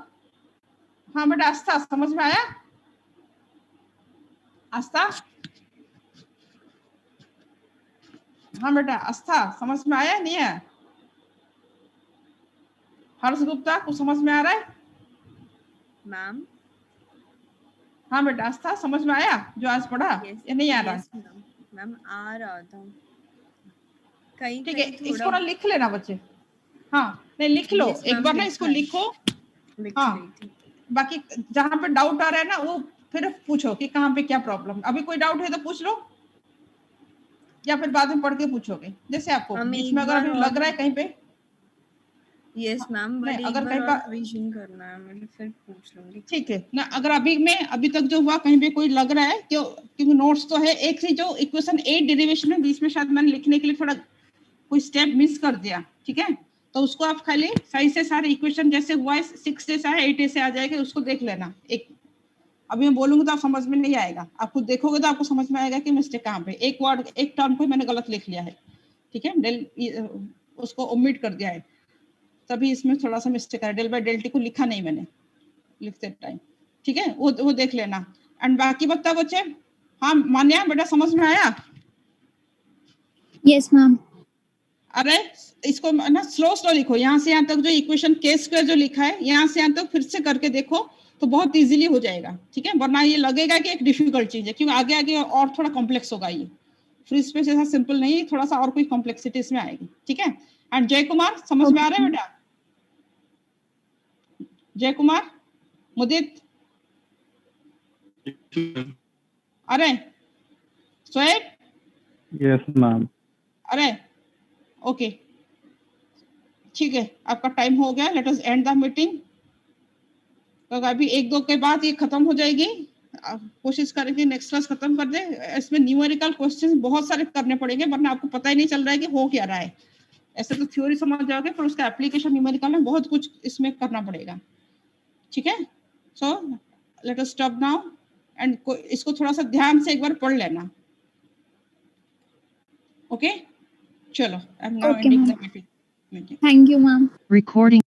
हाँ बेटा आस्था, समझ में आया? आस्था, हाँ बेटा आस्था, समझ में आया नहीं है? हर्ष गुप्ता, कुछ समझ में आ रहा है? मैम हाँ बेटा आस्था, समझ में आया जो आज पढ़ा? yes, या नहीं आ रहा? yes, मैम आ रहा था कहीं। ठीक है, इसको ना लिख लेना बच्चे। हाँ नहीं लिख लो, Yes, एक ma'am, बार ना लिखा इसको है। लिखो। लिख हाँ। रही थी। बाकी जहाँ पे डाउट आ रहा है ना वो फिर पूछो कि कहाँ पे क्या प्रॉब्लम। अभी कोई डाउट है तो पूछ लो, या फिर बाद में पढ़ के पूछोगे, जैसे आपको हम बीच एक में अगर बार अभी और- लग रहा है कहीं पे। यस मैम, नहीं, बट अगर एक कहीं बार पर- रिवीजन करना है मुझे, फिर पूछ लूंगी। ठीक है ना, अगर अभी तक जो हुआ कहीं पे कोई लग रहा है क्योंकि नोट्स तो है, एक ही जो इक्वेशन 8 डेरिवेशन में बीच में शायद मैंने लिखने के लिए थोड़ा कोई स्टेप मिस कर दिया। ठीक है, तो उसको आप खाली सही से सारे इक्वेशन जैसे हुआ है 6 से 8 से आ जाएगा, उसको देख लेना। एक अभी मैं बोलूंगी तो आप समझ में नहीं आएगा, आप खुद देखोगे तो आपको समझ में आएगा कि मिस्टेक कहाँ पे, एक वर्ड एक टर्म को मैंने गलत लिख लिया है। ठीक है, डेल उसको ओमिट कर दिया है, तभी इसमें थोड़ा सा मिस्टेक है। डेल बाय डेल टी को लिखा नहीं मैंने लिखते टाइम। ठीक है, वो देख लेना। एंड बाकी बताओ बच्चे। हाँ मान्या बेटा, समझ में आया? Yes ma'am. अरे इसको ना स्लो लिखो, यहाँ से यहाँ तक जो इक्वेशन के स्क्वायर जो लिखा है यहाँ से यहाँ तक फिर से करके देखो तो बहुत इजीली हो जाएगा। ठीक है, वरना ये लगेगा कि एक डिफिकल्ट चीज है, क्योंकि आगे आगे और थोड़ा कॉम्प्लेक्स होगा। ये फ्री स्पेस ऐसा सिंपल नहीं, थोड़ा सा और कोई कॉम्प्लेक्सिटी इसमें आएगी। ठीक है, एंड जय कुमार समझ में आ रहा है बेटा? जय कुमार, मुदित, अरे स्वेट, यस मैम। अरे ओके ठीक है, आपका टाइम हो गया, let us and the meeting. तो अभी 1-2 के बाद ये खत्म हो जाएगी। कोशिश करेंगे नेक्स्ट क्लास खत्म कर दे। इसमें न्यूमेरिकल क्वेश्चन बहुत सारे करने पड़ेंगे, वरना आपको पता ही नहीं चल रहा है कि हो क्या रहा है। ऐसे तो थ्योरी समझ जाओगे, पर उसका एप्लीकेशन न्यूमेरिकल में बहुत कुछ इसमें करना पड़ेगा। ठीक है, so let us stop now and इसको थोड़ा सा ध्यान से एक बार पढ़ लेना। ओके चलो, I am now Okay, ending the ma'am. Meeting. Thank you ma'am. Recording